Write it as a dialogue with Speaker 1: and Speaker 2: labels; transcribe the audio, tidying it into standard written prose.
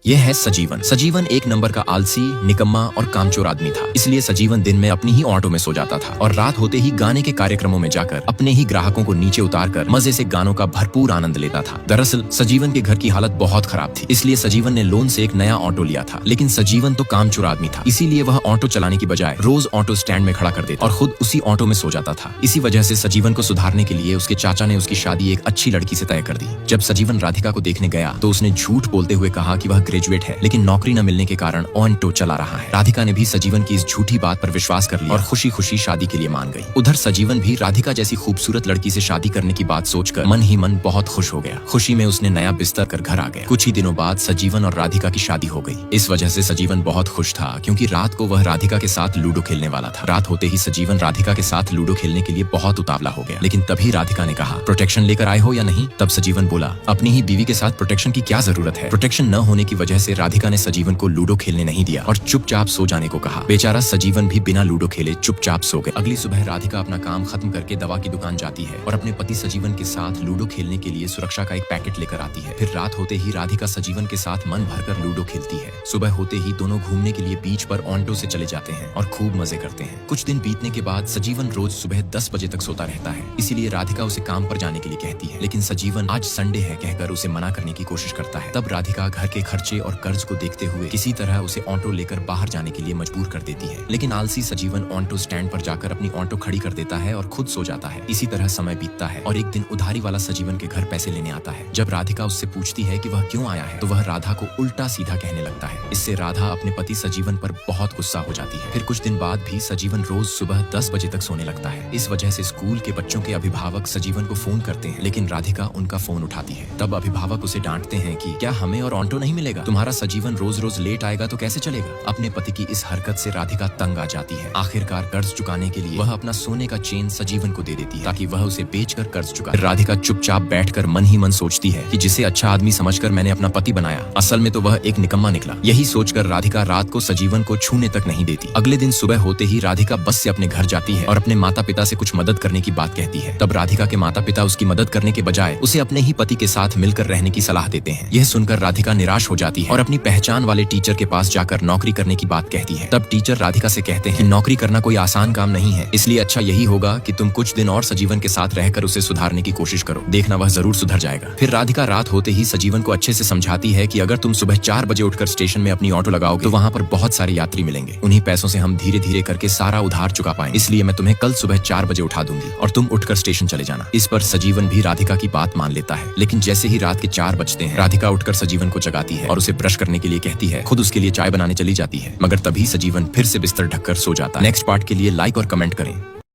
Speaker 1: ये है सजीवन। सजीवन एक नंबर का आलसी, निकम्मा और कामचोर आदमी था। इसलिए सजीवन दिन में अपनी ही ऑटो में सो जाता था और रात होते ही गाने के कार्यक्रमों में जाकर अपने ही ग्राहकों को नीचे उतारकर मजे से गानों का भरपूर आनंद लेता था। दरअसल सजीवन के घर की हालत बहुत खराब थी, इसलिए सजीवन ने लोन से एक नया ऑटो लिया था। लेकिन सजीवन तो कामचोर आदमी था, इसीलिए वह ऑटो चलाने की बजाय रोज ऑटो स्टैंड में खड़ा कर देता और खुद उसी ऑटो में सो जाता था। इसी वजह से सजीवन को सुधारने के लिए उसके चाचा ने उसकी शादी एक अच्छी लड़की से तय कर दी। जब सजीवन राधिका को देखने गया तो उसने झूठ बोलते हुए कहा कि वह ग्रेजुएट है, लेकिन नौकरी न मिलने के कारण ऑटो चला रहा है। राधिका ने भी सजीवन की इस झूठी बात पर विश्वास कर लिया और खुशी खुशी शादी के लिए मान गई। उधर सजीवन भी राधिका जैसी खूबसूरत लड़की से शादी करने की बात सोचकर मन ही मन बहुत खुश हो गया। खुशी में उसने नया बिस्तर कर घर आ गया। कुछ ही दिनों बाद सजीवन और राधिका की शादी हो गई। इस वजह से सजीवन बहुत खुश था, क्योंकि रात को वह राधिका के साथ लूडो खेलने वाला था। रात होते ही सजीवन राधिका के साथ लूडो खेलने के लिए बहुत उतावला हो गया, लेकिन तभी राधिका ने कहा, प्रोटेक्शन लेकर आए हो या नहीं? तब सजीवन बोला, अपनी ही बीवी के साथ प्रोटेक्शन की क्या जरूरत है। प्रोटेक्शन न होने की वजह से राधिका ने सजीवन को लूडो खेलने नहीं दिया और चुपचाप सो जाने को कहा। बेचारा सजीवन भी बिना लूडो खेले चुपचाप सो गए। अगली सुबह राधिका अपना काम खत्म करके दवा की दुकान जाती है और अपने पति सजीवन के साथ लूडो खेलने के लिए सुरक्षा का एक पैकेट लेकर आती है। फिर रात होते ही राधिका सजीवन के साथ मन भरकर लूडो खेलती है। सुबह होते ही दोनों घूमने के लिए बीच पर ऑटो से चले जाते हैं और खूब मजे करते हैं। कुछ दिन बीतने के बाद सजीवन रोज सुबह 10 बजे तक सोता रहता है, इसीलिए राधिका उसे काम पर जाने के लिए कहती है, लेकिन सजीवन आज संडे है कहकर उसे मना करने की कोशिश करता है। तब राधिका घर के खर्चे और कर्ज को देखते हुए किसी तरह उसे ऑटो लेकर बाहर जाने के लिए मजबूर कर देती है। लेकिन आलसी सजीवन ऑटो स्टैंड पर जाकर अपनी ऑटो खड़ी कर देता है और खुद सो जाता है। इसी तरह समय बीतता है और एक दिन उधारी वाला सजीवन के घर पैसे लेने आता है। जब राधिका उससे पूछती है कि वह क्यों आया है, तो वह राधा को उल्टा सीधा कहने लगता है। इससे राधा अपने पति सजीवन पर बहुत गुस्सा हो जाती है। फिर कुछ दिन बाद भी सजीवन रोज सुबह 10 बजे तक सोने लगता है। इस वजह से स्कूल के बच्चों के अभिभावक सजीवन को फोन करते हैं, लेकिन राधिका उनका फोन उठाती है। तब अभिभावक उसे डांटते हैं कि क्या हमें और ऑटो नहीं मिलेगा? तुम्हारा सजीवन रोज रोज लेट आएगा तो कैसे चलेगा? अपने पति की इस हरकत से राधिका तंग आ जाती है। आखिरकार कर्ज चुकाने के लिए वह अपना सोने का चेन सजीवन को दे देती है ताकि वह उसे बेचकर कर्ज चुका। राधिका चुपचाप बैठकर मन ही मन सोचती है कि जिसे अच्छा आदमी समझकर मैंने अपना पति बनाया, असल में तो वह एक निकम्मा निकला। यही सोचकर राधिका रात को सजीवन को छूने तक नहीं देती। अगले दिन सुबह होते ही राधिका बस से अपने घर जाती है और अपने माता पिता से कुछ मदद करने की बात कहती है। तब राधिका के माता पिता उसकी मदद करने के बजाय उसे अपने ही पति के साथ मिलकर रहने की सलाह देते हैं। यह सुनकर राधिका निराश हो जाती है और अपनी पहचान वाले टीचर के पास जाकर नौकरी करने की बात कहती है। तब टीचर राधिका से कहते हैं कि नौकरी करना कोई आसान काम नहीं है, इसलिए अच्छा यही होगा कि तुम कुछ दिन और सजीवन के साथ रहकर उसे सुधारने की कोशिश करो, देखना वह जरूर सुधर जाएगा। फिर राधिका रात होते ही सजीवन को अच्छे से समझाती है कि अगर तुम सुबह 4 बजे उठकर स्टेशन में अपनी ऑटो लगाओगे तो वहाँ पर बहुत सारे यात्री मिलेंगे। उन्हीं पैसों से हम धीरे धीरे करके सारा उधार चुका पाएंगे, इसलिए मैं तुम्हें कल सुबह 4 बजे उठा दूंगी और तुम उठकर स्टेशन चले जाना। इस पर सजीवन भी राधिका की बात मान लेता है। लेकिन जैसे ही रात के 4 बजते हैं, राधिका उठकर सजीवन को जगाती है और उसे ब्रश करने के लिए कहती है। खुद उसके लिए चाय बनाने चली जाती है, मगर तभी सजीवन फिर से बिस्तर ढककर सो जाता है। नेक्स्ट पार्ट के लिए लाइक और कमेंट करें।